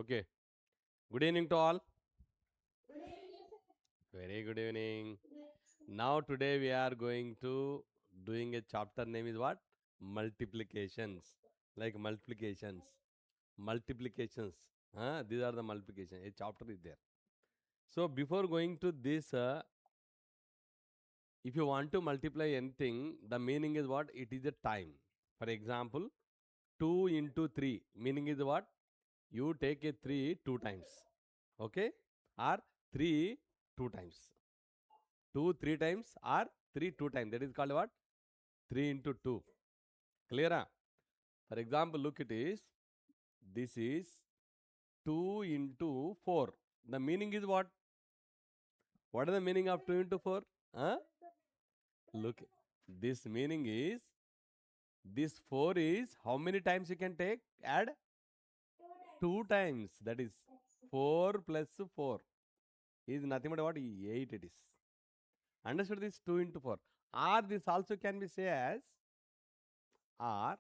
Okay. Good evening to all. Very good evening. Now today we are going to doing a chapter name is what? Multiplications. Like multiplications. Multiplications. These are the multiplication. A chapter is there. So before going to this, if you want to multiply anything, the meaning is what? It is a time. For example, 2 into 3. Meaning is what? You take a 3 two times. Okay? Or 3 two times. 2 3 times or 3 2 times. That is called what? 3 into 2. Clear? For example, look it is. This is 2 into 4. The meaning is what? What is the meaning of 2 into 4? Huh? Look. This meaning is this 4 is how many times you can take? Add 2 times. That is 4 plus 4 is nothing but what? 8 it is. Understood this 2 into 4. Or this also can be say as or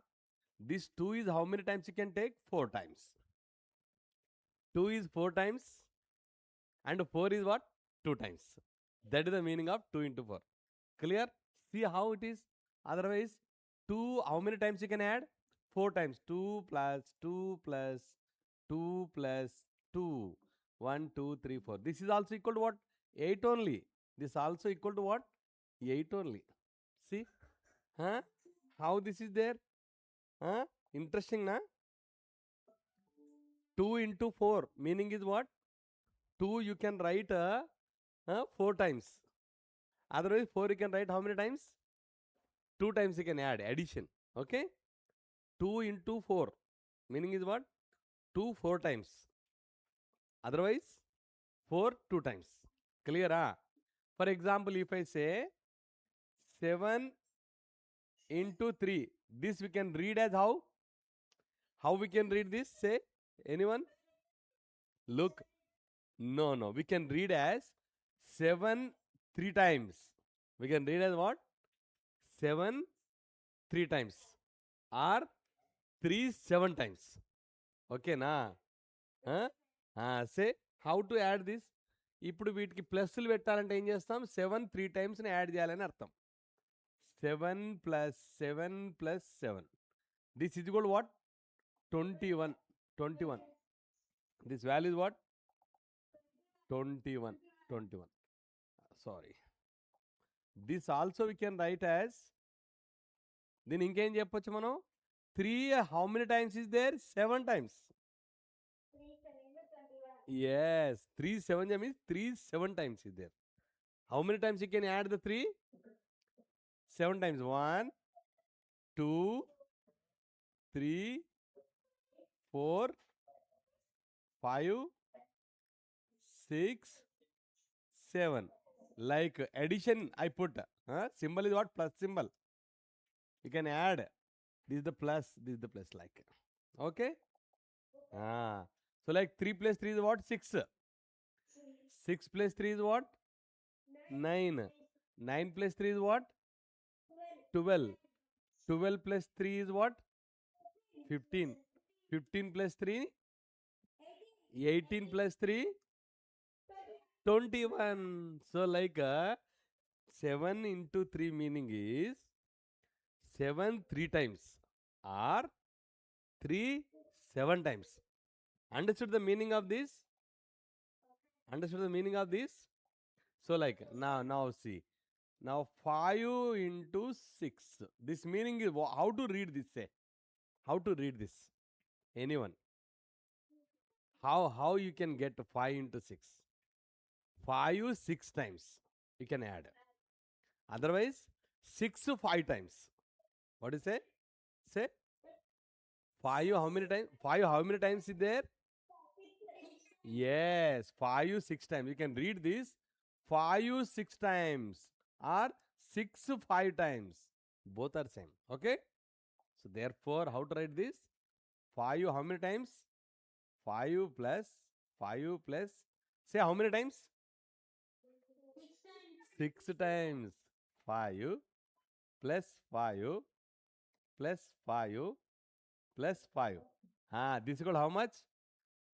this 2 is how many times you can take? 4 times. 2 is 4 times and 4 is what? 2 times. That is the meaning of 2 into 4. Clear? See how it is. Otherwise, 2 how many times you can add? 4 times. 2 plus 2 plus 2 plus 2. 1, 2, 3, 4. This is also equal to what? 8 only. This also equal to what? 8 only. See? Huh? How this is there? Huh? Interesting, na? 2 into 4. Meaning is what? 2 you can write 4 times. Otherwise, 4 you can write how many times? 2 times you can add. Addition. Okay? 2 into 4. Meaning is what? 2 4 times. Otherwise, 4 2 times. Clear? For example, if I say 7 into 3. This we can read as how? How we can read this? Say, anyone? Look. No, no. We can read as 7 3 times. We can read as what? 7 3 times. Or 3 7 times. Okay, na? Say how to add this. ఇప్పుడు వీటికి ప్లస్లు పెట్టాలంటే ఏం చేస్తాం? 7 3 టైమ్స్ని add చేయాలని అర్థం. 7 plus 7 plus 7. This is equal what? 21. 21. This value is what? 21. 21. Sorry. This also we can write as, దీన్ని ఇంకేం చెప్పొచ్చు మనం? 3 how many times is there? 7 times. Yes, 3 7 means 3 7 times is there. How many times you can add the 3? 7 times. 1, 2, 3, 4, 5, 6, 7. Like addition I put. Symbol is what? Plus symbol. You can add. This is the plus, this is the plus like. Okay? So like 3 plus 3 is what? 6. 6 plus 3 is what? 9. 9 plus 3 is what? 12. 12 plus 3 is what? 15. 15 plus 3? 18 plus 3? 21. So like 7 into 3 meaning is 7 3 times or 3 7 times. Understood the meaning of this? Understood the meaning of this? So like now see. Now 5 into 6. This meaning is how to read this, say? How to read this? Anyone? How you can get 5 into 6? 5 6 times you can add. Otherwise 6 5 times. What do you say? Say 5 how many times? 5 how many times is there? Yes, 5 6 times. You can read this 5 6 times or 6 5 times. Both are same. Okay? So therefore, how to write this? 5 how many times? 5 plus 5 plus. Say how many times? 6 times. 5 plus 5 plus 5 plus 5. This is called how much?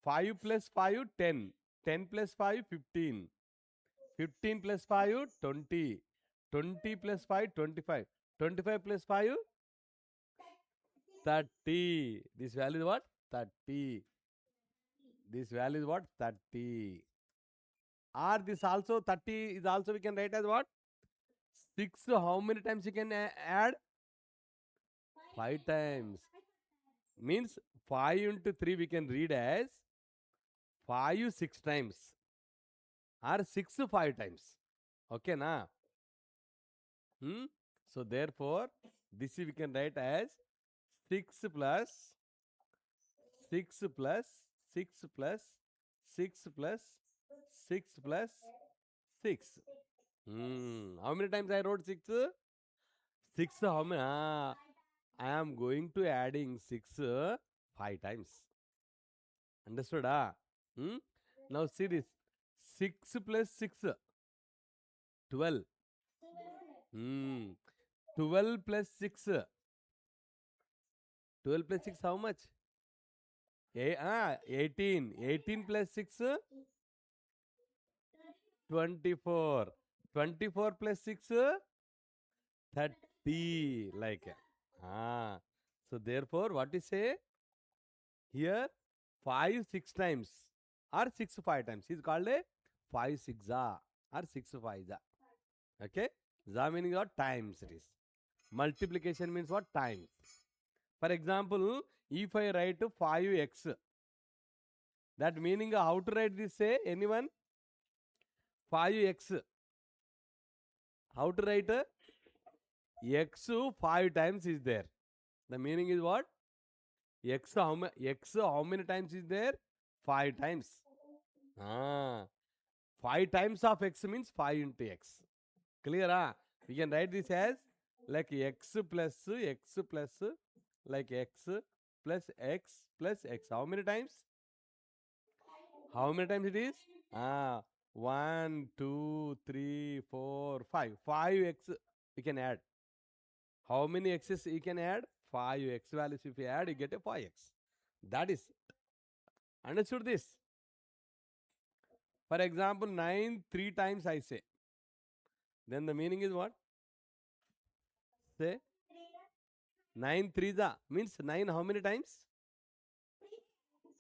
5 plus 5, 10. 10 plus 5, 15. 15 plus 5, 20. 20 plus 5, 25. 25 plus 5, 30. This value is what? 30. This value is what? 30. Or this also 30 is also we can write as what? 6. How many times you can add? 5 times. Means 5 into 3 we can read as 5 6 times or 6 5 times. Okay na? So therefore this we can write as 6 plus 6 plus 6 plus 6 plus 6 plus 6. How many times I wrote 6? 6 how many? I am going to adding 6 5 times. Understood? Now see this. 6 plus 6. 12. 12 plus 6. 12 plus 6 how much? 18. 18 plus 6. 24. 24 plus 6. 30. Like. So therefore what you say? Here 5 6 times or 6 5 times is called a 5 6 za or 6 5 za. Okay? Za meaning what? Times it is. Multiplication means what? Times. For example, if I write 5x, that meaning how to write this say? Anyone? 5x. How to write? X 5 times is there. The meaning is what? X how many times is there? 5 times. 5 times of x means 5 into x. Clear? We can write this as like x plus like x plus x plus x. How many times? How many times it is? 1, 2, 3, 4, 5. 5x we can add. How many x's you can add? 5x values if you add, you get a 5x. That is. Understood this? For example, 9 3 times I say. Then the meaning is what? Say 9 3 means 9 how many times?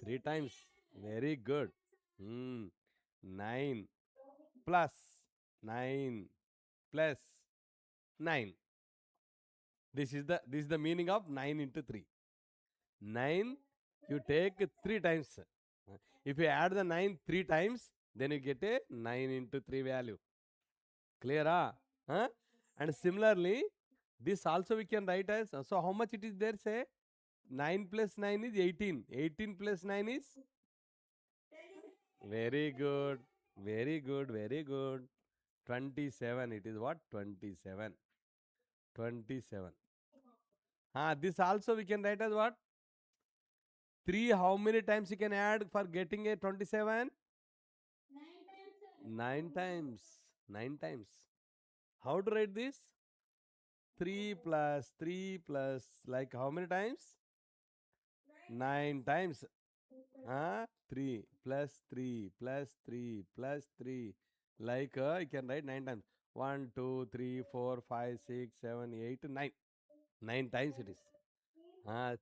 3 times. Very good. 9 plus 9 plus 9. This is the meaning of 9 into 3. 9 you take 3 times. If you add the 9 3 times, then you get a 9 into 3 value. Clear? And similarly, this also we can write as, so how much it is there? Say 9 plus 9 is 18. 18 plus 9 is? Very good. Very good. Very good. 27. It is what? 27. 27. This also we can write as what? 3 how many times you can add for getting a 27? 9 times. 9 times. How to write this? 3 plus like how many times? 9 times. 3 plus 3 plus 3 plus 3. Like you can write 9 times. 1, 2, 3, 4, 5, 6, 7, 8, 9. 9 times it is.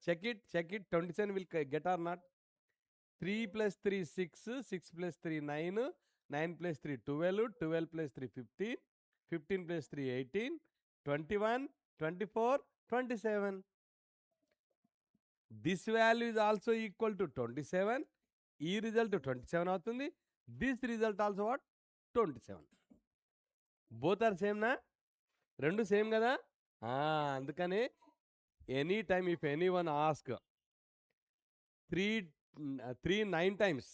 Check it. 27 will get or not? 3 plus 3 6. 6 plus 3 9. 9 plus 3 12. 12 plus 3 15. 15 plus 3 18. 21, 24, 27. This value is also equal to 27. ఈ result 27 అవుతుంది. This result also what? 27. Both are same నా? రెండు same కదా? అందుకని anytime if anyone ask 3 9 times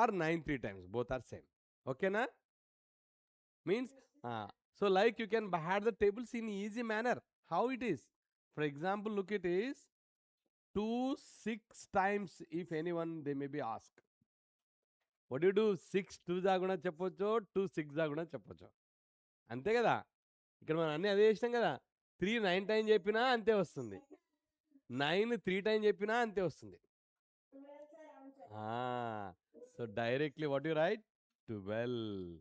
or 9 3 times, both are same. Okay na? Means so like you can add the tables in easy manner. How it is? For example, look, it is 2 6 times if anyone they may be asked. What do you do? 6 2 కూడా చెప్పొచ్చు, 2 6 కూడా చెప్పొచ్చు. అంతే కదా? ఇక్కడ మనం అన్నీ అదే చేసినాం కదా. 3 9 టైం చెప్పినా అంతే వస్తుంది. 9 3 టైం చెప్పినా అంతే వస్తుంది. Ah, so directly what you write? 12.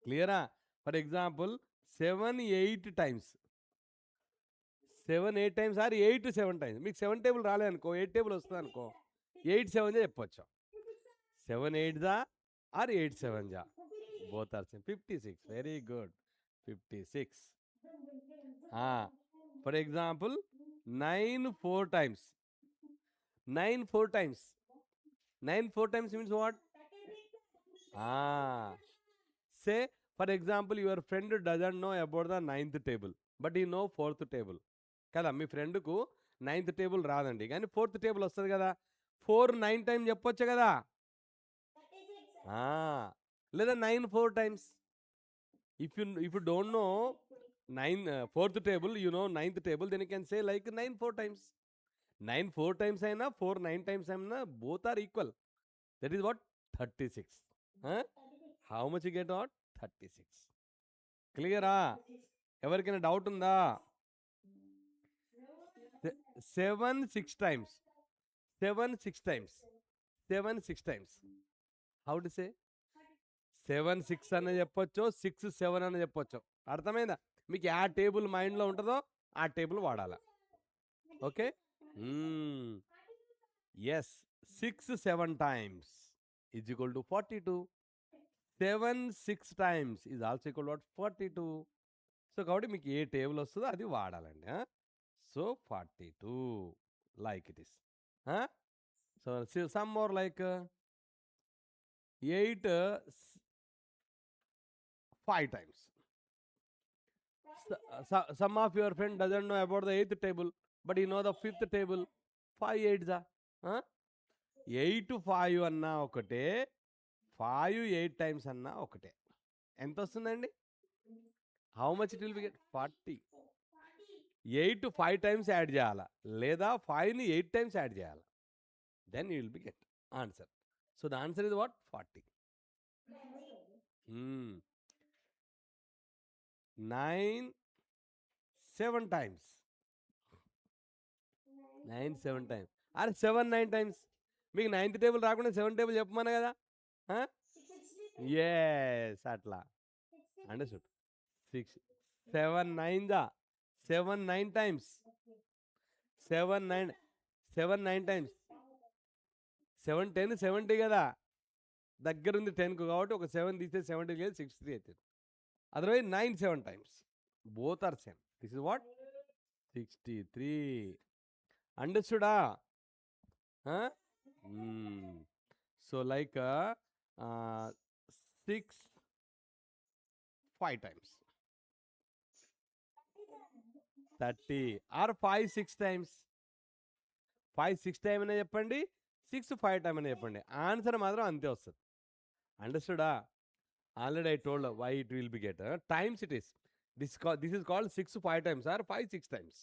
Clear? For example, 7, 8 times. 7, 8 times or 8 to 7 times. మీకు 7 టేబుల్ రాలేదనుకో 8 టేబుల్ వస్తుంది అనుకో 8 7 చెప్పొచ్చు 7 8 జా ఆర్ 8 7 జా both are same 56 very good 56 for example 9 4 times 9 4 times 9 4 times means what? Ah, say for example your friend doesn't know about the ninth table but he know fourth table కదా మీ ఫ్రెండ్కు ninth table రాదండి కానీ fourth table వస్తుంది కదా 4 9 times చెప్పొచ్చు కదా లేదా 9 4 times if you don't know 9 fourth table you know ninth table then you can say like 9 4 times 9 4 times అయినా 4 9 times అయినా both are equal that is what 36 huh? How much you get out 36 క్లియరా ఎవరికైనా doubt ఉందా 7 6 times 7 6 times 7 6 times how to say 7 6 అని చెప్పొచ్చు 6 7 అని చెప్పొచ్చు అర్థమైందా మీకు ఆ టేబుల్ మైండ్లో ఉంటుందో ఆ టేబుల్ వాడాలి okay yes 6 7 times is equal to 42 7 6 times is also equal to 42 so కాబట్టి మీకు ఏ టేబుల్ వస్తుందో అది వాడాలండి so 42 like it is so some more like 8 5 times some of your friend doesn't know about the 8th table but you know the 5th table 5 8 8 5 అన్నా ఒకటే 5 8 times అన్నా ఒకటే ఎంత వస్తుందండి how much it will be get 40 8 5 times add చేయాలా లేదా 5ని 8 times add చేయాలా then you will be get answer so the answer is what 40 9 7 times 9 7 times అరే 7 9 times మీకు 9th టేబుల్ రాకుండా 7 టేబుల్ చెప్పమన్నా కదా ఎస్ అట్లా అండర్స్టూడ్ 6 7 9 దా 7 9 times 7 9 7 9 times 7 10 70 కదా దగ్గర ఉంది 10కు కాబట్టి ఒక 7 తీస్తే 70 లేదు 63 అవుతుంది otherwise 9 7 times both are same this is what 63 అండర్స్టూడా so like 6 5 times 30 or 5 6 times 5 6 time అనే చెప్పండి 6 5 టైమ్ అనే చెప్పండి ఆన్సర్ మాత్రం అంతే వస్తుంది అండర్స్టూడా already I told why it will be get times it is this is called 6 5 times or 5 6 times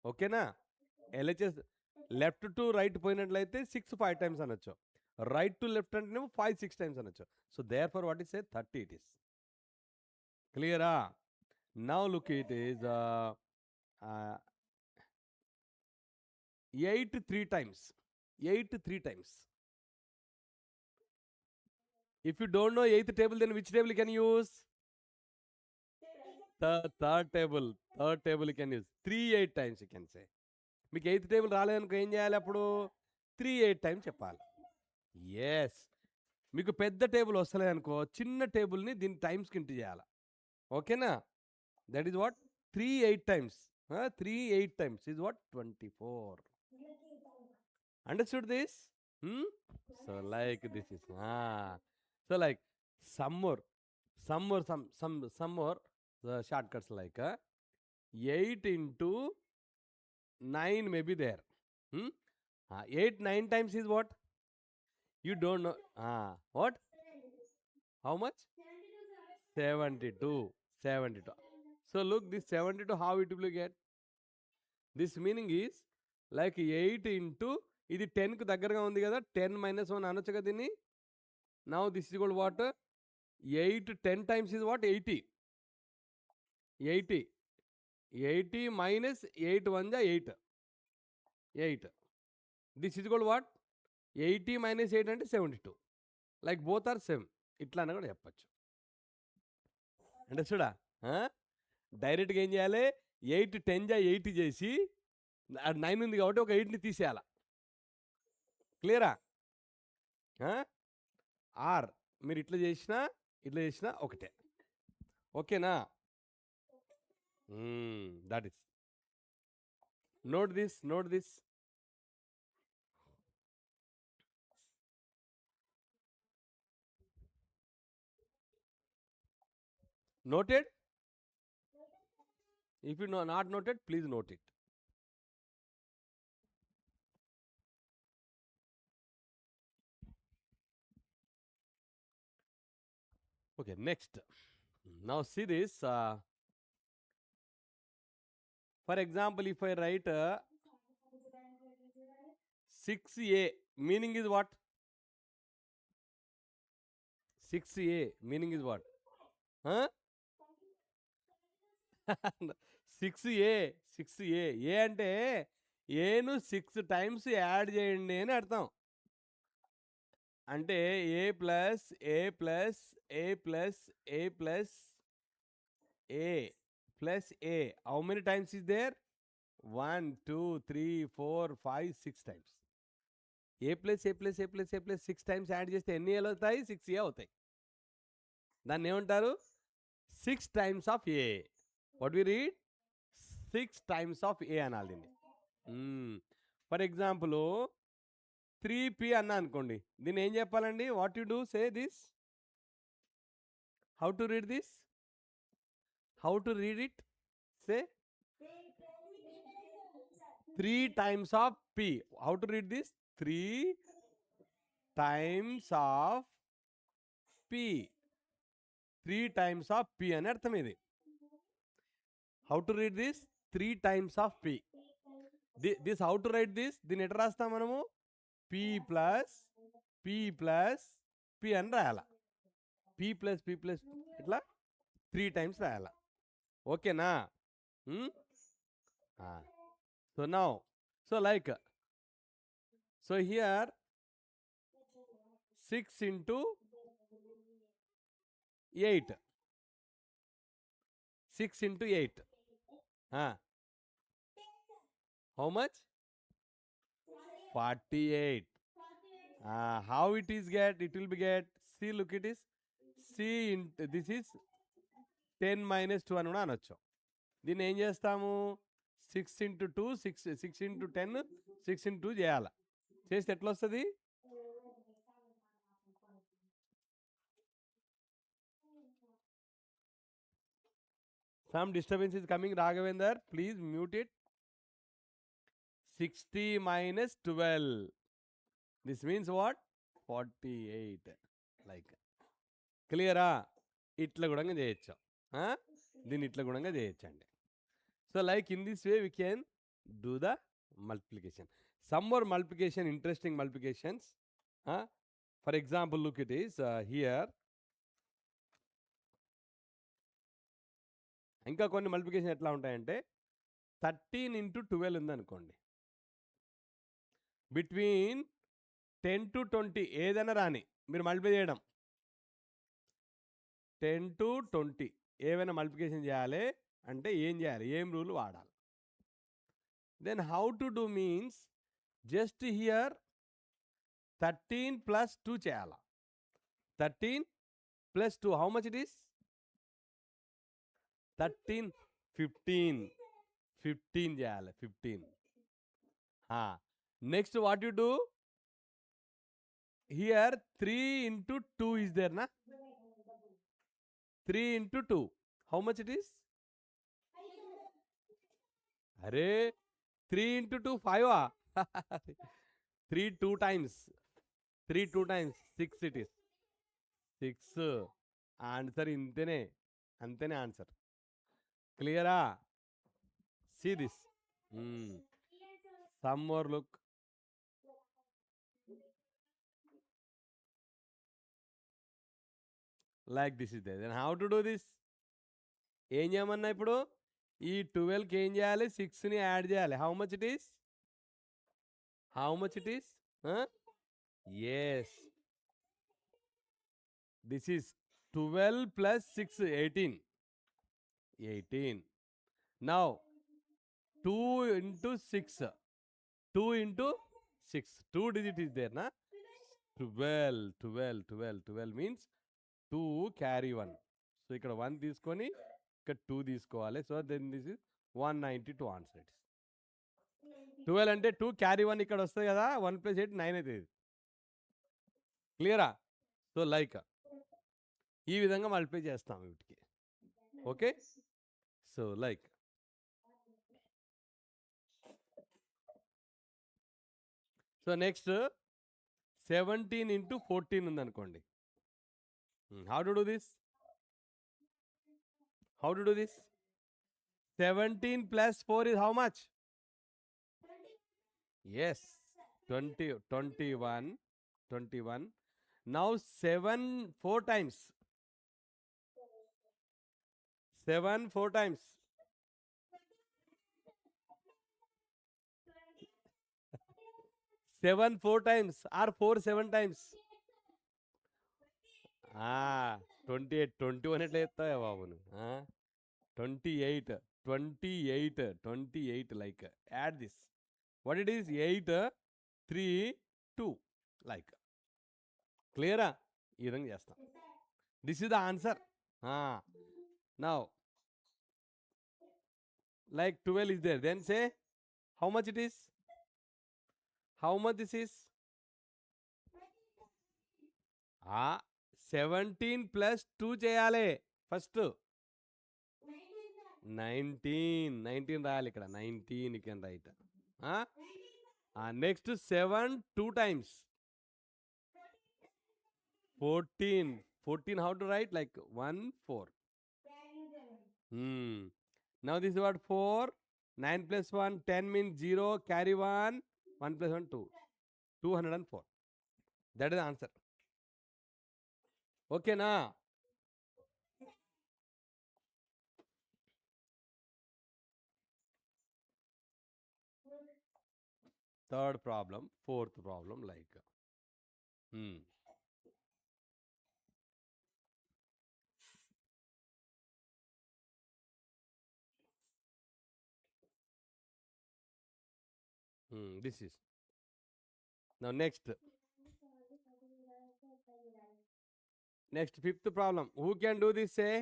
ఓకేనా ఎల్హెచ్ఎస్ లెఫ్ట్ టు రైట్ పోయినట్లయితే 6 5 times అనొచ్చు రైట్ టు లెఫ్ట్ అంటేనేమో 5 6 times అనొచ్చు so there for what is a 30 it is క్లియరా now look it is 8 3 times 8 3 times if you don't know 8th table then which table you can use the third table you can use 3 8 times you can say మీకు 8th table రాలేదనుకో ఏం చేయాలి అప్పుడు 3 8 times చెప్పాలి yes మీకు పెద్ద table వస్తలేదనుకో చిన్న టేబుల్ని దీని టైమ్స్కి into చేయాలి ఓకేనా that is what 3 8 times 3 8 times is what 24 understood this so like this is so like some more shortcuts like 8 into 9 may be there 8 9 times is what you don't know what how much 72 so look this 72 how it will get this meaning is like 8 into ఇది 10కు దగ్గరగా ఉంది కదా 10 minus 1 అనొచ్చు కదా దీన్ని now this is equal to what 8 10 times is what 80 80 minus 8 1 8 this is equal to what 80 - 8 అంటే 72. Like both are same. ఇట్లా అని కూడా చెప్పొచ్చు. అంటే చూడా డైరెక్ట్గా ఏం చేయాలి, 8 10 జా 80 చేసి 9 ఉంది కాబట్టి ఒక 8ని తీసేయాల. క్లియరా? ఆర్ మీరు ఇట్లా చేసినా ఒకటే. ఓకేనా? That is. Note this. Noted? If you know not noted, please note it. Okay, next. Now see this. For example, if I write 6a, meaning is what? 6a, meaning is what? 6a, ఏ అంటే ఏను 6 times add చేయండి అని అర్థం. అంటే a plus a plus a plus a plus a plus a. How many times is there? 1 2 3 4 5 6 times. a plus a plus a plus a plus 6 times add చేస్తే ఎన్ని ఏలు అవుతాయి? 6a అవుతాయి. దాన్ని ఏమంటారు? 6 times of a. What we read? 6 times of a అనాలి దీన్ని. For example 3p అన్నా అనుకోండి, దీన్ని ఏం చెప్పాలండి? What you do? Say this. How to read this? How to read it? Say 3 times of p. How to read this? 3 times of p. 3 times of p అని అర్థం ఇది. How to read this? 3 times of p. This how to right this? దీన్ని ఎట్లా రాస్తాం మనము? p plus p అని రాయాల. p plus ఇట్లా 3 times రాయాల. ఓకేనా? So now, so here 6 into 8. 6 into 8. How much? 48. How it is get? It will be get. See, look, it is C into this is 10 minus 2 అని కూడా అనొచ్చు. దీన్ని ఏం చేస్తాము? 6 into 2 6 into 10 6 into 2 చేయాల. చేస్తే ఎట్లా వస్తుంది? Some disturbance is coming, Raghavendra. Please mute it. 60 minus 12. This means what? 48. Like. క్లియరా? ఇట్లా కూడా చేయొచ్చు. దీన్ని ఇట్లా కూడా చేయొచ్చండి. So like in this way we can do the multiplication. Some more multiplication, interesting multiplications. For example, look it is here. ఇంకా కొన్ని మల్టిప్లికేషన్ ఎట్లా ఉంటాయంటే 13 into 12 ఉందనుకోండి. బిట్వీన్ 10 to 20 ఏదైనా రాని మీరు మల్టిప్లై చేయడం. 10 to 20 ఏవైనా మల్టిప్లికేషన్ చేయాలి అంటే ఏం చేయాలి? ఏం రూల్ వాడాలి? Then how to do means just here 13 plus 2 చేయాల. 13 plus 2 how much it is? 13 15 చేయాలి. 15. Next what you do? Here 3 into 2 is there na? 3 into 2 how much it is? అరే 3 into 2 5 3 2 times 6 it is 6. Answer ఇంతేనే, అంతేనే answer. క్లియరా? see this. Some more look. Like this is there. Then how to do this? ఏం చేయమన్నా ఇప్పుడు? ఈ 12కి ఏం చేయాలి? 6ని add చేయాలి. How much it is? Yes. This is 12 plus 6, 18. 18. Now, 2 into 6. 2 into 6. 2 digit is there, na? 12, 12, 12, 12 means 2 carry 1. So, ఇక్కడ 1 తీసుకొని ఇక్కడ 2 తీసుకోవాలి. So, then this is 192 answer. 12 అంటే 2 క్యారీ 1 ఇక్కడ వస్తుంది కదా. 1 + 8 9 అవుతుంది. క్లియరా? సో, లైక్ ఈ విధంగా మల్టిప్లై చేస్తాం వీటికి. Okay? So, like so next 17 into 14 ఉందనుకోండి. How to do this? How to do this? 17 plus 4 is how much? Yes, 20, 21, 21. Now 7 4 times. 7 4 times. 7 4 times or 4 7 times. 28, 21 ఎట్లా చెప్తావా బాబు నువ్వు? 28, 28, 28 like add this. What it is? 8, 3, 2 like. క్లియరా? ఈ విధంగా చేస్తాం. This is the answer. Now, like 12 is there. Then say how much it is? How much this is? 17 plus 2 చేయాలి first. 19 రాయాలి ఇక్కడ. 19 you can write. Next 7 2 times. 14 how to write? Like 1 4. Now this is what? 4. 9 plus 1 10 means 0. Carry 1. 1 plus 1 2. 204. That is the answer. Okay na? Third problem, fourth problem like. This is. Now next fifth problem. Who can do this? Say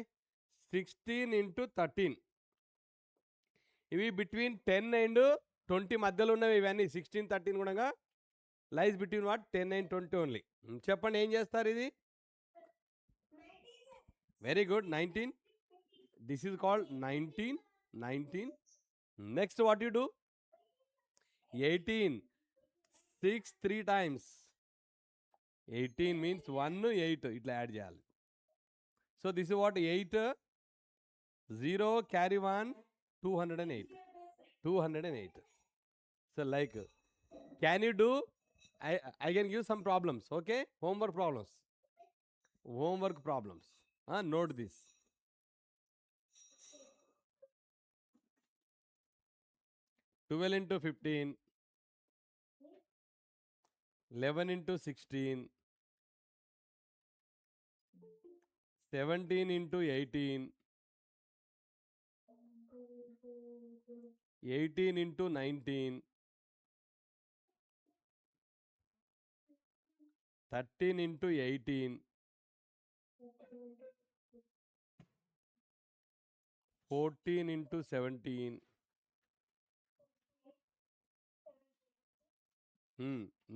16 into 13. ఇవి between 10 and 20 మధ్యలో ఉన్నవి ఇవన్నీ. 16 13 కూడా lies between what 10 and 20 only. చెప్పండి ఏం చేస్తారు ఇది? Very good. 19. This is called 19. Next what you do? 18. 6 3 times. 18 means 1 8 ఇట్లా యాడ్ చేయాలి. So this is what 8 0 carry 1 208. So like can you do? I can give some problems. Okay, homework problems. Note this. Twelve into 15, 11 into 16, 17 into 18, 18 into 19, 13 into 18, 14 into 17,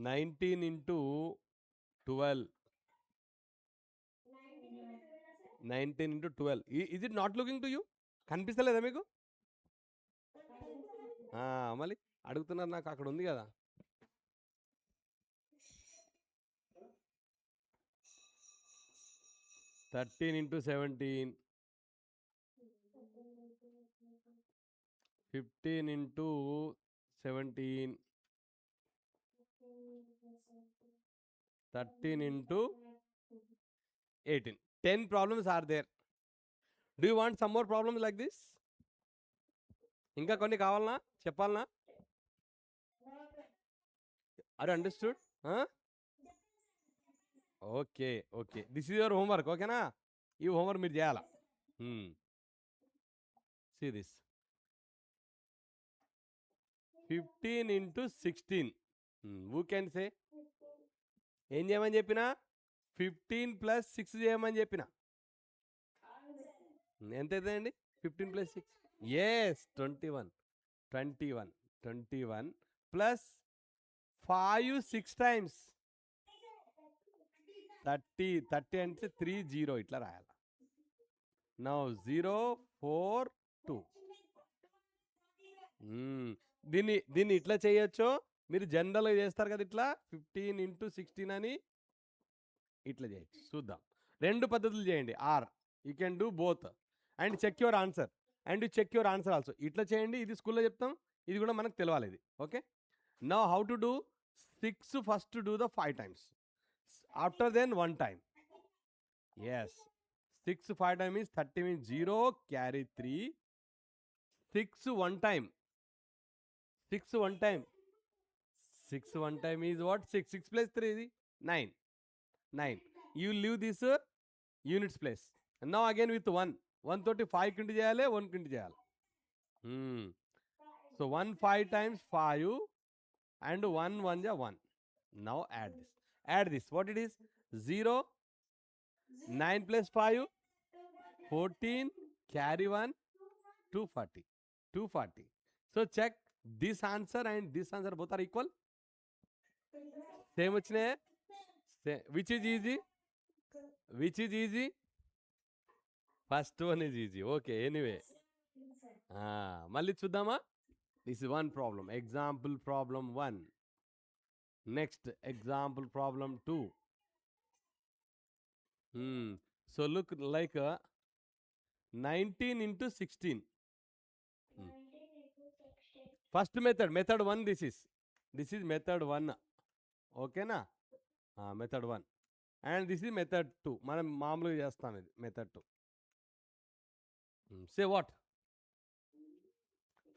19 into 12. 19 into 12. Is it not looking to you? కనిపిస్తలేదా మీకు? మళ్ళీ అడుగుతున్నారు, నాకు అక్కడ ఉంది కదా. Thirteen into 17, 15 into 17, 13 into 18. 10 problems are there. Do you want some more problems like this? ఇంకా కొన్ని కావాలనా? చెప్పాలనా? Are you understood? Okay. Okay. This is your homework. ఓకేనా? ఈ హోంవర్క్ మీరు చేయాల. See this. 15 into 16. Who can say? ఏం చేయమని చెప్పినా? 15 ప్లస్ 6 చేయమని చెప్పిన. ఎంత అవుతుందండి? 15 ప్లస్ 6. ఎస్ 21. 21. 21 plus 5 6 times 30. 30 అంటే 3 0 ఇట్లా రాయాలి. నౌ 0 4 2. దీన్ని దీన్ని ఇట్లా చేయొచ్చు. మీరు జనరల్గా చేస్తారు కదా ఇట్లా 15 ఇంటూ 16 అని ఇట్లా చేయొచ్చు. చూద్దాం. 2 పద్ధతులు చేయండి. Or you can do both and check your answer. And check your answer also. ఇట్లా చేయండి. ఇది స్కూల్లో చెప్తాం. ఇది కూడా మనకు తెలవాలి ఇది. Okay. Now how to do 6 first do the 5 times. After then 1 time. Yes 6 5 time is 30 means 0 carry 3. 6 1 time. 6 1 time. 6 1 time is what? 6. 6 plus 3 is 9. 9. You leave this units place. And now again with 1. 1 తోటి 5 కింటి చేయాలి, 1 కింటి చేయాలి. So 1 5 times 5 and 1 1 ja 1. Now add this. Add this. What it is? 0. 9 plus 5. 14. Carry 1. 240. 240. So check this answer and this answer both are equal. Same వచ్చినాయే. Which is easy? Which is easy? First one is easy. Okay, anyway. మళ్ళీ చూద్దామా? This is one problem. Example problem 1. Next, example problem 2. So look like 19 into 16. First method, method 1 this is. This is method 1. Okay na? Method 1. And this is method 2. మనం మామూలుగా చేస్తాం ఇది method 2. Say what?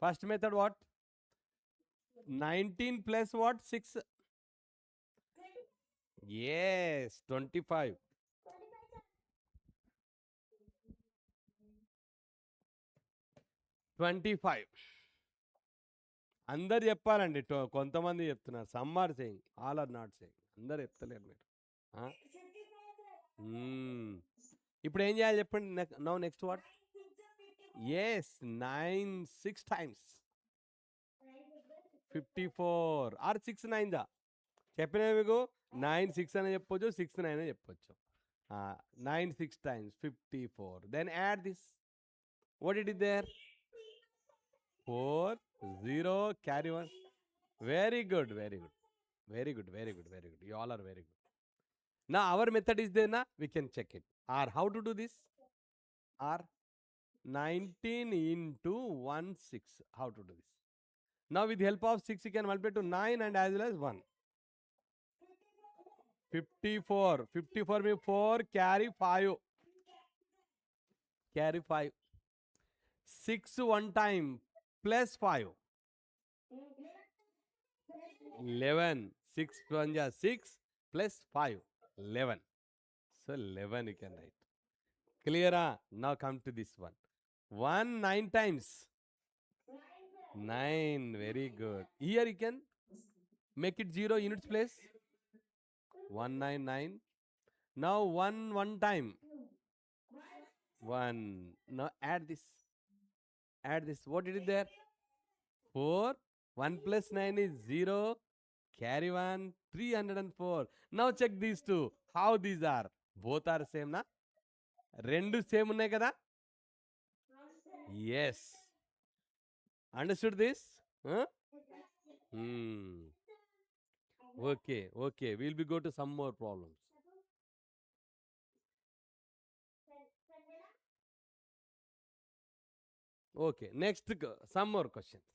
First method what? 19 plus what? 6. Yes, 25. 25. అందరు చెప్పాలండి. కొంతమంది చెప్తున్నారు. Some are saying, all are not saying. అందరు చెప్తలేరు మీరు. ఇప్పుడు ఏం చేయాలి చెప్పండి. Now next what? Yes 9 6 times 54 or 6 9 దా చెప్పినా మీకు 9 6 అని చెప్పొచ్చు, 6 9 అని చెప్పొచ్చు. 9 6 times 54. Then add this. What it is there? 4 0 carry 1. Very good, very good, very good, very good, very good. You all are very good. Now our method is there na, we can check it. Or how to do this? Or 19 into 1 6. How to do this? Now with the help of 6 you can multiply to 9 and as well as 1. 54. 54 means 4 carry 5. Carry 5. 6 1 time plus 5. 11. 6 1 ja 6 plus 5. 11. So 11 you can write. Clear? Now come to this one. 1 9 times. 9. Very good. Here you can make it 0 units place. 1 9 9. Now 1 1 time. 1. Now add this. Add this. What it is there? 4. 1 plus 9 is 0. Carry 1. 304. Now check these two. How these are? Both are same na? రెండు same ఉన్నాయి కదా? Yes. Understood this? Huh? Okay, okay. We'll be go to some more problems. Okay, next some more questions.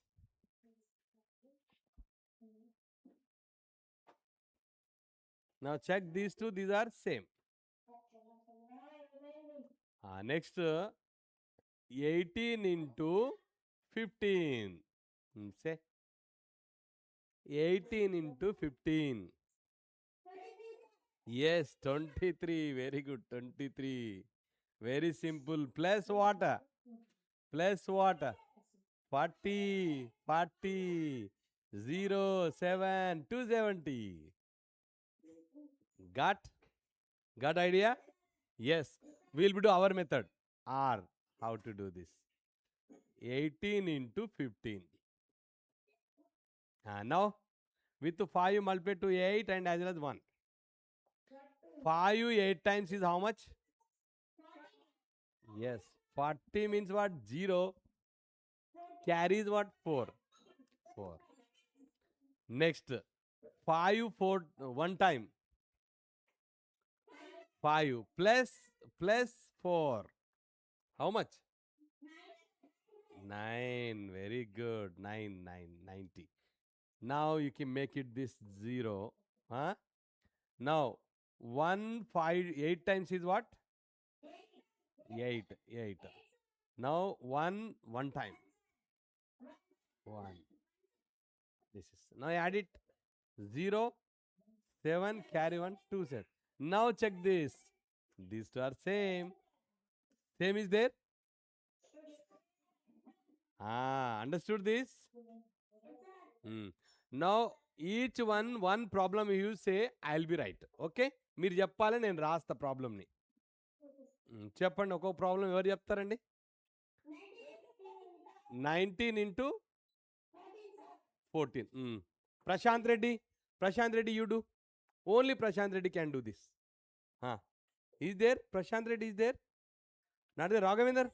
Now check these two. These are same. Next 18 into 15. Say 18 into 15. Yes, 23. Very good. 23. Very simple. Plus what? Plus what? 40. 40. 0, 7, 270. Got? Got idea? Yes. We'll do our method. R. How to do this? 18 into 15. Now, with 5 multiply to 8 and as well as 1. 5 8 times is how much? Yes. 40 means what? 0. Carries what? 4. 4. Next. 5 4 one time. 5 plus 4. How much? 9. Very good. 9 9 90. Now you can make it this 0. Huh? Now 1 5 8 times is what? 8 8. Now 1 time. 1. This is now add it. 0 7 carry 1 2 set. Now check this. These two are same. Same is there. Understood this? Now each one problem you say, I'll be right. Okay? మీరు చెప్పాలి, నేను రాస్తా ప్రాబ్లమ్ని. చెప్పండి, ఒక్కొక్క problem ఎవరు చెప్తారండి? 19 into 14. Prashant Reddy, you do. Only Prashant Reddy can do this. Is there? Prashant Reddy is there? Not there, Raghavendra?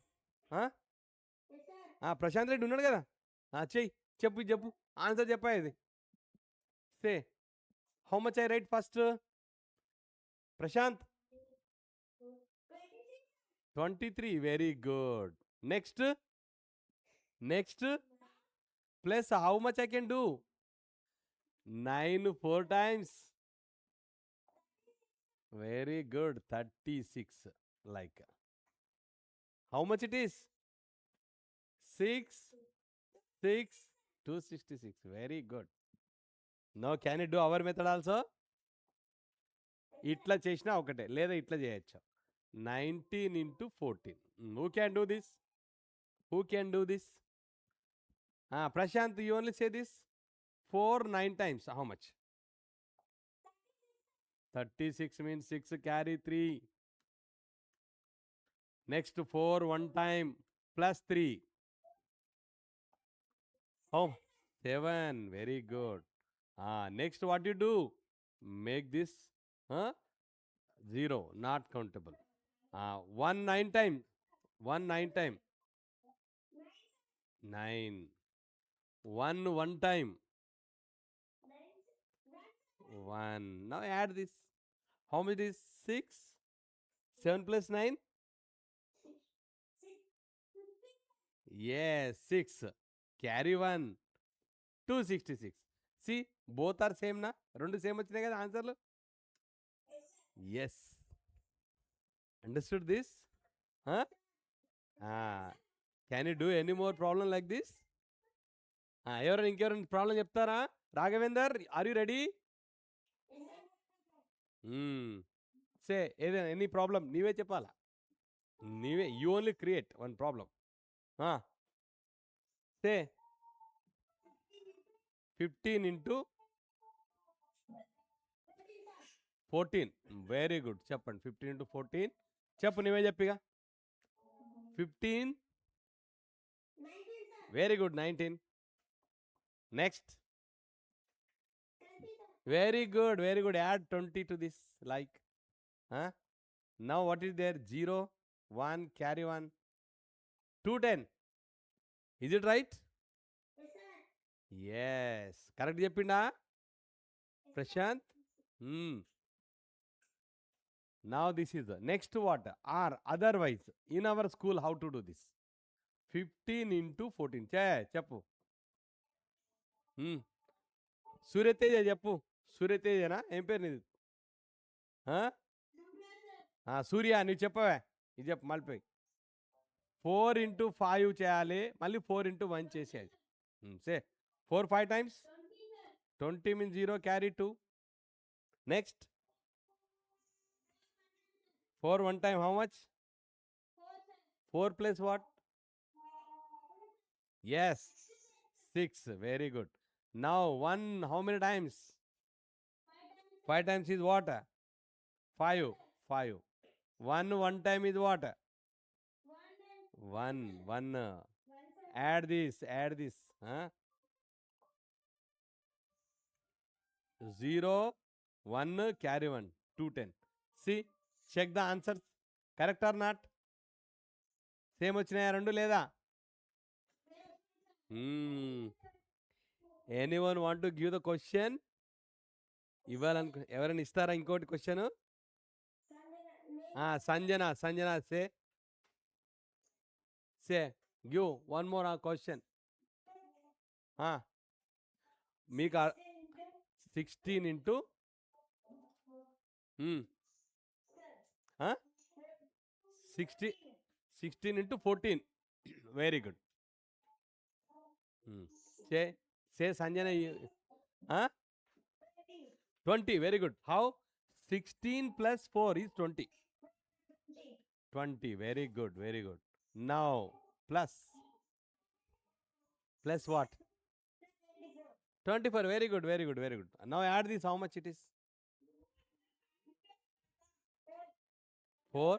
Prashanth Reddy ఉన్నాడు కదా, చెయ్యి, చెప్పు ఆన్సర్ చెప్పా. ఇది say how much I write first? Prashant 23. Very good. Next plus how much I can do? 9 4 times. Very good. 36. Like how much it is? 6 266. Very good. Now can you do our method also? ఇట్లా చేసినా ఒకటే, లేదా ఇట్లా చేయొచ్చు. 19 into 14. Who can do this? Prashant, you only say this. 4 9 times. How much? 36 means 6 carry 3. Next 4 1 time plus 3. Oh, 7. Very good. Next what you do? Make this 0, not countable. 1 9 time. 1 9 time. 9. 1 1 time. 1. Now add this. How much is 6? 7 plus 9? Yes, 6. Carry 1. 266. See, both are same na? Rendu same vachinayi kada answer lu? Yes. Understood this? Can you do any more problem like this? ఎవరైనా ఇంకెవరైనా problem చెప్తారా? Raghavender, are you ready? Say ఏదైనా any problem నీవే చెప్పాలా. నీవే, you only create one problem. Say 15 into 14. Very good. చెప్పండి. 15 into 14. చెప్పు, నీవే చెప్పిగా. 15. Very good. 19. Next. Very good. Add 20 to this. Like, now what is there? 0, 1, carry 1. 2 10. Is it right? Yes. Correct చెప్పిండా Prashant? Now this is the next what? Or otherwise, in our school, how to do this? 15 into 14. చెప్పు. సూర్యతేజ చెప్పు. సూర్యతేజనా? ఏం పేరు నీది? సూర్య, నువ్వు చెప్పవే. ఇది చెప్పు మళ్ళీ. 4 into 5 చేయాలి, మళ్ళీ 4 into 1 చేసేయాలి. సే 4 5 times. 20 means 0 carry 2. Next 4 one time, how much? 4 plus what? Yes, 6. Very good. Now 1, how many times? 5 times is what? 5. 5. 1 one time is what? 1. 1. Add this. Add this. Huh? 0, 1, carry 1. 2, 10. See, check the answers. Correct or not? Same వచ్చినాయా రెండు లేదా? Anyone want to give the question? ఇవ్వాలనుకో ఎవరైనా ఇస్తారా ఇంకోటి question? Sanjana, Sanjana say give one more question. మీకు 16 into 16 into 14. Very good. Say Sanjana. 20. Very good. How? 16 plus 4 is 20. 20. Very good. Very good. Now plus what? 24. Very good. Very good. Very good. Now add this. How much it is? 4.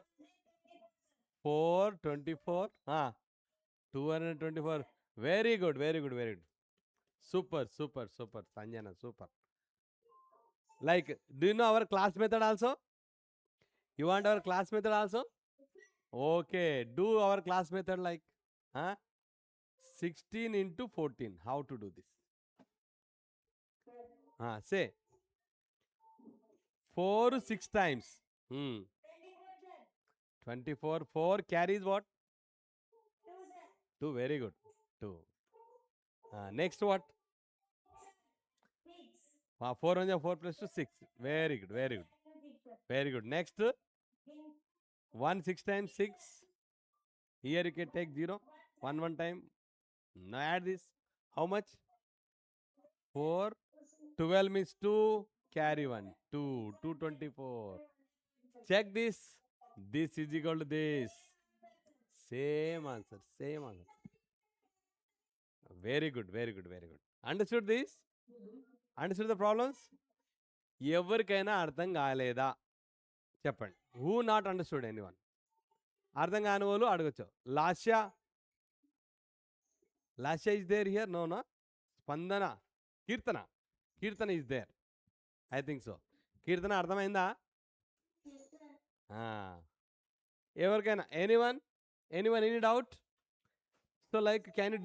24. 224. Very good. Very good. Very good. Super. Super. Super. Sanjana. Super. Like, do you know our class method also? You want our class method also? Okay. Do our class method like 16 into 14. How to do this? Say 4 6 times. 24. 4 carries what? 2. Very good. 2. Next what? 4 on 4 plus 2 6. Very good. Very good. Very good. Next 1 6 times 6. Here you can take 0. 1 time. Now add this. How much? 4. 12 means 2. Carry 1. 2. 224. Check this. This is equal to this. Same answer. Same answer. Very good. Very good. Very good. Understood this? Understood the problems? ఎవరికైనా అర్థం కాలేదా చెప్పండి. Who not understood anyone? అర్థం కాని వాళ్ళు అడగచ్చు. Lasya is there here? No నా? Spandana, Keerthana is there. I think so. Keerthana అర్థమైందా? ఎవరికైనా any doubt? So like can you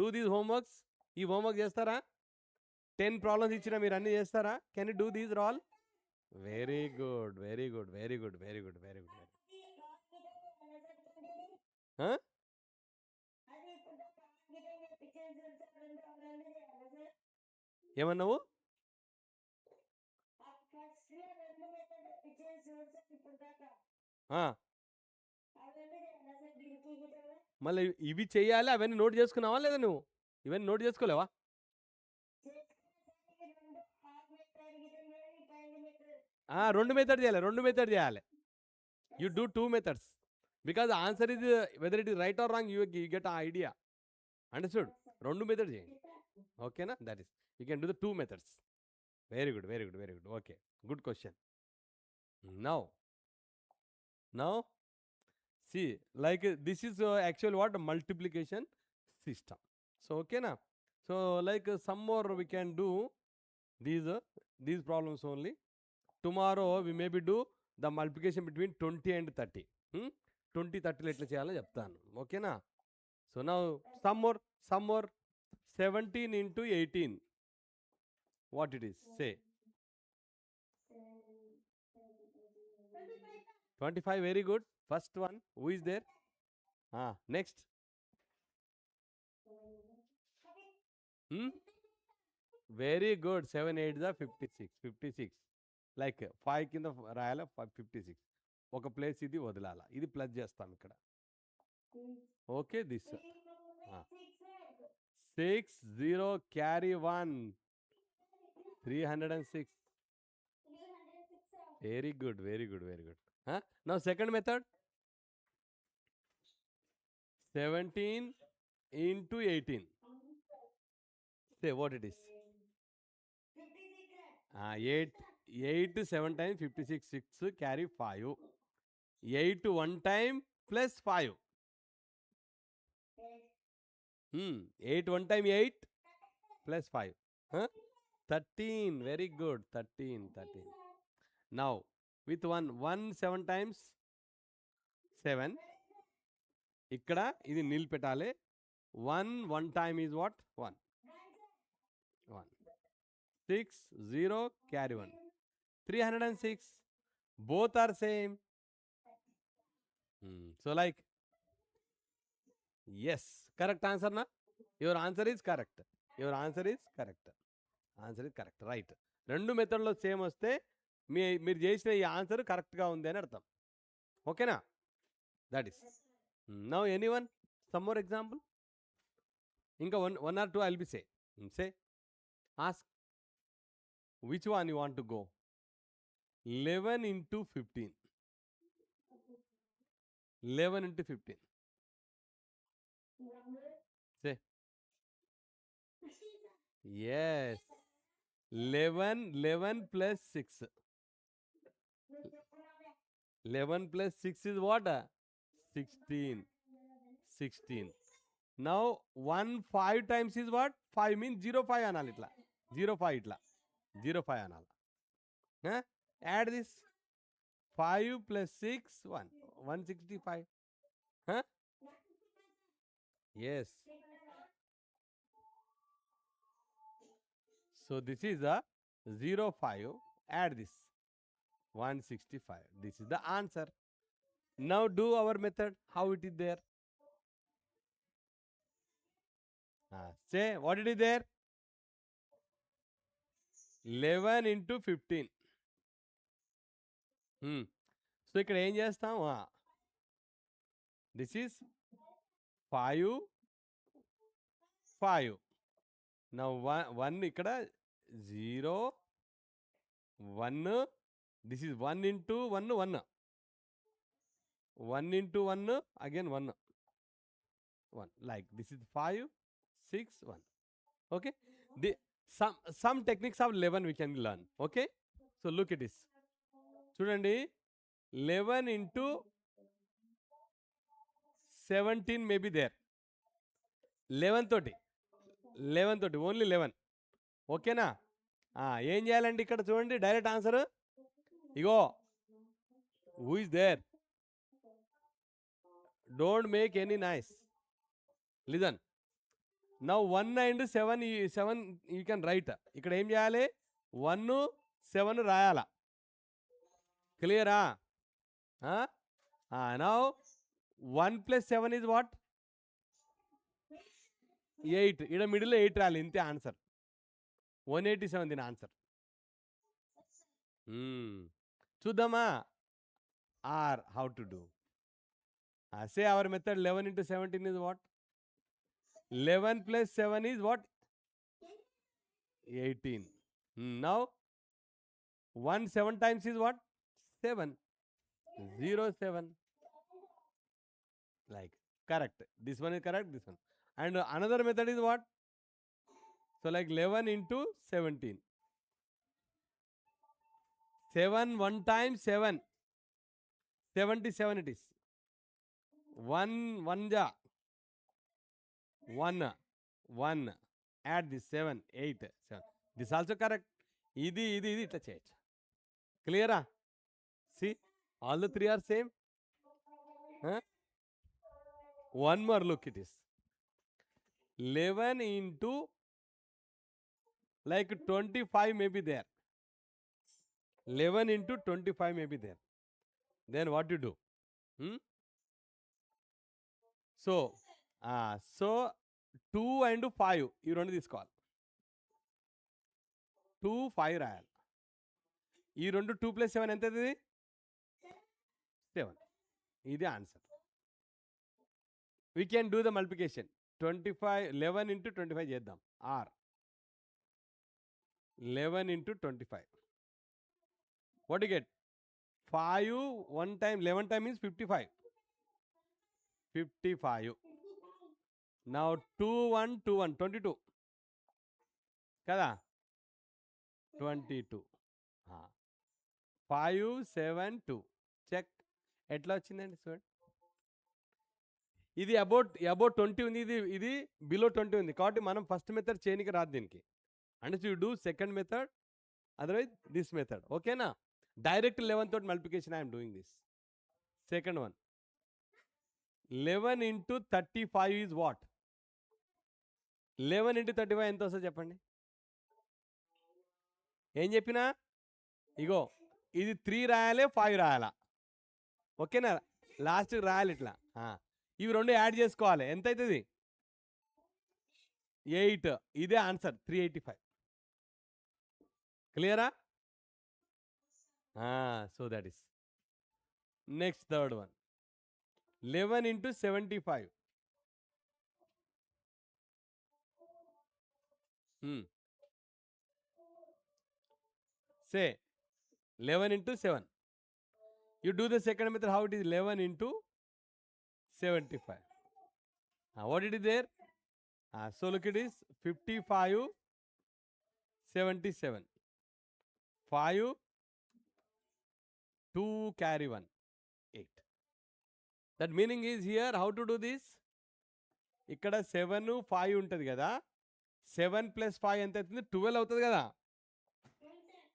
do these homeworks? ఈ హోంవర్క్ చేస్తారా? 10 ప్రాబ్లమ్స్ ఇచ్చిన మీరు అన్ని చేస్తారా? Can you do these all? Very good. Very good. Very good. Very good. Very good. ఏమన్నావు? మళ్ళీ ఇవి చెయ్యాలి. అవన్నీ నోట్ చేసుకున్నావా లేదా నువ్వు? ఇవన్నీ నోట్ చేసుకోలేవా? రెండు మెథడ్ చేయాలి. You do 2 methods because the answer is whether it is right or wrong, you get an idea. Understood? 2 methods చేయండి. ఓకేనా? That is you can do the 2 methods. Very good. Very good. Very good. Okay, good question. Now see, like this is actually what multiplication system. So okay na? So like some more we can do these problems only. Tomorrow we maybe do the multiplication between 20 and 30. 20 30 ఎట్లా చేయాలో చెప్తాను. ఓకేనా? So now some more 17 into 18. What it is? Say 25. Very good. First one. Who is there? Next. Very good. 7 8 is 56. 56. Like 5 కింద రాయాల 56. ఒక place ఇది వదలాల. ఇది plus చేస్తాం ఇక్కడ. Okay, this 6 0 carry 1 306. Very good, very good, very good. Huh? Now second method, 17 into 18. Say what it is. 8, 8 7 times 56, 6 carry 5. 8 one time plus 5. 8 one time 8 plus 5. Huh? 13. Very good. 13, 13. Now, with 1 7 times 7. ఇక్కడ ఇది నిల్ పెట్టాలి. 1 time is what? 1. 1. 6 0 carry 1. 306. Both are same. So like, yes, correct answer na? Your answer is correct. Your answer is correct. Answer is correct. Right. రెండు మెథడ్లో same వస్తే మీరు చేసిన ఈ answer కరెక్ట్గా ఉంది అని అర్థం. ఓకేనా? That is. Now any one some more example? ఇంకా one or two I'll be say ask which one you want to go. 11 into 15. 11 into 15. Say. Yes. 11 plus 6. 11 plus 6 is what? 16. 16. Now 1 5 times is what? 5 means 0 5 anal itla. 0 5 itla. 0 5 anal. Huh? Add this. 5 plus 6 1. 165. Huh? Yes. So this is a 0 5. Add this. 165. This is the answer. Now do our method. How it is there? Say what it is there? 11 into 15. So ఇక్కడ ఏం చేస్తాం? This is 5 5. నా 1 ఇక్కడ 0 1. This is 1 into 1 1. 1 into 1 again 1 1. Like this is 5 6 1. Okay. Some techniques of 11 we can learn. Okay. So look at this. చూడండి, 11 into 17 may be there. 11 తోటి only 11. ఓకేనా? ఏం చేయాలండి ఇక్కడ చూడండి, డైరెక్ట్ ఆన్సర్ ఇగో. Who is there? Don't make any noise. Listen. Now 1 and 7 you can write. ఇక్కడ ఏం చేయాలి? 1 7 రాయాల. క్లియరా? Now 1 plus 7 is what? 8. ఇక్కడ మిడిల్లో 8 రాలి. ఇంతే ఆన్సర్. 187 దీని ఆన్సర్. చూద్దామా or how to do. Say our method 11 into 17 is what? 11 plus 7 is what? 18. Now 1 7 times is what? 7. 0 7. Like correct. This one is correct. This one. And another method is what? So like 11 into 17. 7 1 times 7. 77 it is. 1 1 ja. 1 1. Add this 7 8 7. This also correct. ఇది ఇట్లా చేయొచ్చు. క్లియరా? See, all the three are same. One more look it is. 11 into like 25 may be there. 11 into 25 may be there. Then what you do? So 2 and 5 ఈ రెండు తీసుకోవాలి. 2 5 రాయాలి. ఈ రెండు 2 plus 7 ఎంత? 7. ఇది answer. We can do the multiplication. 25 11 into 25 చేద్దాం. Or 11 into 25. What you get? 5 1 time 11 time means 55. 55. Now 2 1 2 1 22 కదా 22. 5 7 2 చెక్ ఎట్లా వచ్చిందండి చూడండి. ఇది అబౌట్ 20 ఉంది, ఇది బిలో 20 ఉంది కాబట్టి మనం ఫస్ట్ మెథడ్ చేయనికి రాదు దీనికి. అంటే you do second method, otherwise this method. ఓకేనా? డైరెక్ట్ 11 తోటి multiplication I'm doing this. Second one 11 into 35 is what? 11 into 35 ఎంత వస్తుంది చెప్పండి. ఏం చెప్పినా ఇగో ఇది 3 రాయాలి 5 రాయాలా. ఓకేనా? లాస్ట్ రాయాలి ఇట్లా. ఇవి రెండు యాడ్ చేసుకోవాలి. ఎంత అవుతుంది? 8. ఇదే ఆన్సర్ 385. క్లియరా? So that is next third one 11 into 75. Say 11 into 7. You do the second method. How it is 11 into 75. What it is there? So look, it is 55 77. 5 2 carry 1 8. That meaning is here how to do this? ఇక్కడ 7 5 ఉంటుంది కదా, 7 + 5 ఎంత అవుతుంది? 12 అవుతుంది కదా.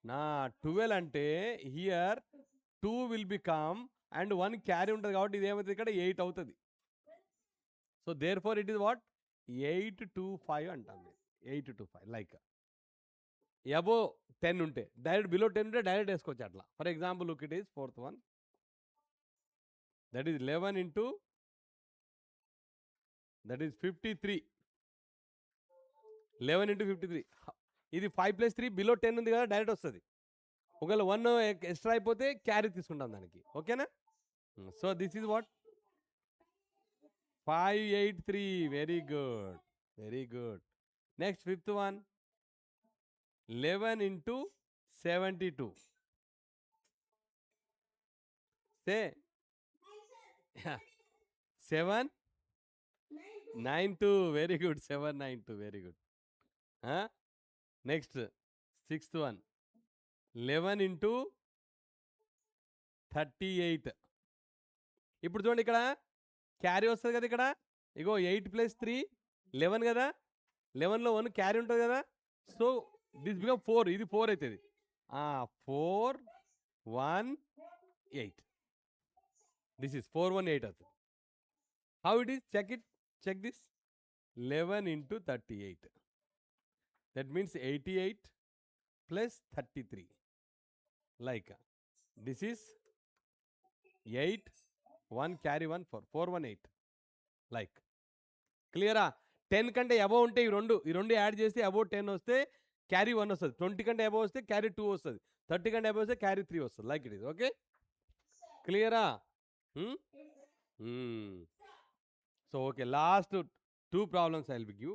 నా 12 అంటే here 2 will become and 1 carry ఉంటుంది కాబట్టి ఇది ఏమవుతుంది? ఇక్కడ 8 అవుతుంది. So therefore it is what? 825 అంటాం. 825 లైక్ అబో 10 ఉంటే డైరెక్ట్, బిలో 10 ఉంటే డైరెక్ట్ వేసుకోవచ్చు అట్లా. For example look it is fourth one, that is 11 into that is 53. 11 into 53. ఇది 5 + 3 బిలో 10 ఉంది కదా, డైరెక్ట్ వస్తుంది. ఒకవేళ 1 ఎక్స్ట్రా అయిపోతే క్యారీ తీసుకుంటాం దానికి. ఓకేనా? So this is what 583. Very good, very good. Next fifth one 11 into 72. Say 792. Very good, 792. Very good. Next sixth one 11 into 38. ఇప్పుడు చూడండి ఇక్కడ క్యారీ వస్తుంది కదా. ఇక్కడ ఇగో 8 + 3 11 కదా, 11లో 1 క్యారీ ఉంటుంది కదా. So this become 4. ఇది 4 అవుతుంది. 4 1 8. దిస్ ఈస్ 418 అవుతుంది. How it is? Check it, check this. 11 into 38. That means 88 plus 33. Like this is 8 1 carry 1 4 418. Like క్లియరా? 10 కంటే అబోవ్ ఉంటే ఈ రెండు యాడ్ చేస్తే అబోవ్ 10 వస్తే క్యారీ 1 వస్తుంది. 20 కంటే అబోవ్ వస్తే క్యారీ 2 వస్తుంది. 30 కంటే అబోవ్ వస్తే క్యారీ 3 వస్తుంది. Like it is. ఓకే, క్లియరా? So okay, last 2 problems I will give you.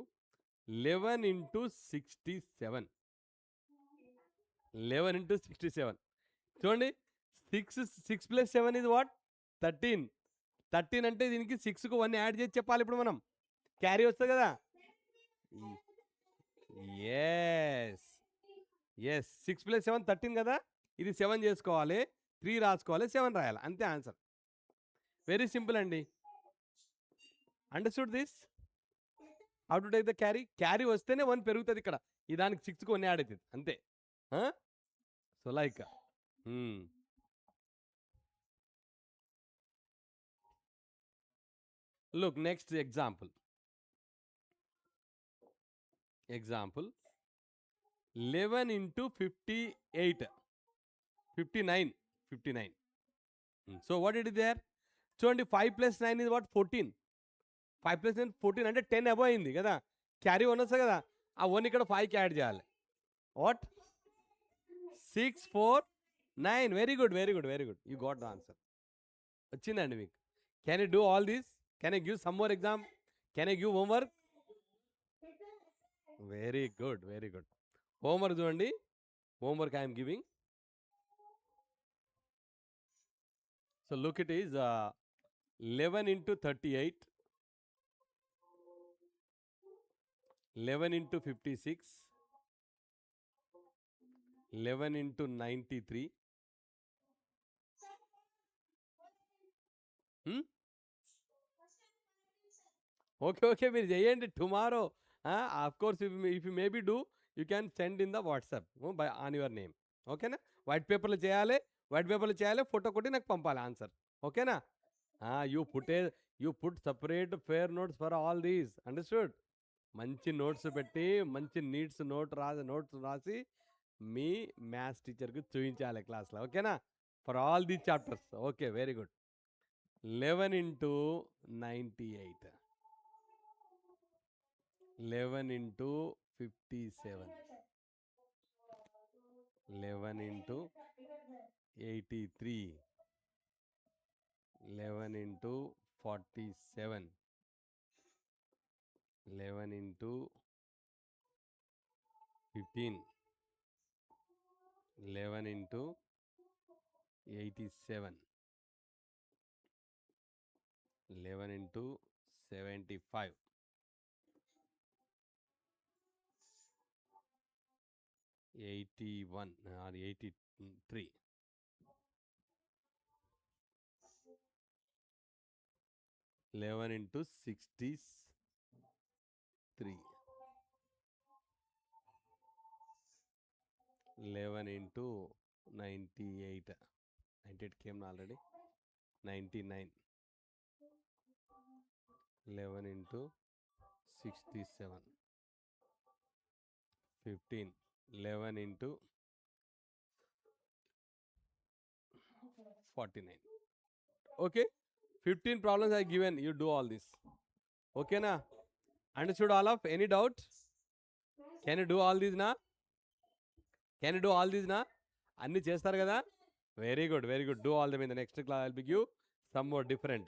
11 into 67. 11 into 67. చూడండి 6 + 7 is what? 13. 13 అంటే దీనికి 6కు 1 యాడ్ చేసి చెప్పాలి. ఇప్పుడు మనం క్యారీ వస్తుంది కదా. ఎస్ ఎస్ 6 + 7 13 కదా. ఇది 7 చేసుకోవాలి, 3 రాసుకోవాలి, 7 రాయాలి. అంతే ఆన్సర్. వెరీ సింపుల్ అండి. Understood this? How to take the carry? Carry వస్తేనే 1 పెరుగుతుంది ఇక్కడ. ఈ దానికి 6కు 1 యాడ్ అవుతుంది అంతే. So like look, next example 11 into 58. 59. So what it is there? చూడండి 5 + 9 is what? 14. 5 + 9 14 అంటే 10 అబోవ్ అయింది కదా. క్యారీ 1 వస్తుంది కదా, ఆ 1 ఇక్కడ 5కి యాడ్ చేయాలి. What? 6 4 9. Very good, very good, very good. You got the answer. వచ్చిందండి మీకు. Can you do all these? Can I give some more exam? Can I give homework? Very good, very good. Homework చూడండి. Homework I'm giving. So look, it is 11 into 38, 11 into 56, 11 into 93. Hmm? Okay, మీరు చేయండి tomorrow. Of course if you maybe do, you can send in the WhatsApp by on your name. ఓకేనా? White పేపర్లో చేయాలి, photo కొట్టి నాకు పంపాలి answer. ఓకేనా? You put separate fair notes for all these, understood? మంచి నోట్స్ పెట్టి, మంచి నీడ్స్ నోట్స్ రాసి మీ మ్యాథ్స్ టీచర్కి చూపించాలి క్లాస్లో. ఓకేనా? For all these chapters. Okay, very good. 11 into 98, 11 into 57, 11 into 83, 11 into 47, 11 into 15, 11 into 87, 11 into 75, 81 or 83, 11 into 63, 11 into 98, 98 came already, 99, 11 into 67, 15, 11 into 49. Okay, 15 problems I given, you do all this. Okay na? Understood all of? Any doubt? Can you do all these na? Can you do all these na? అన్ని చేస్తారు కదా? Very good, very good. Do all them in the next class. I'll give you some more different.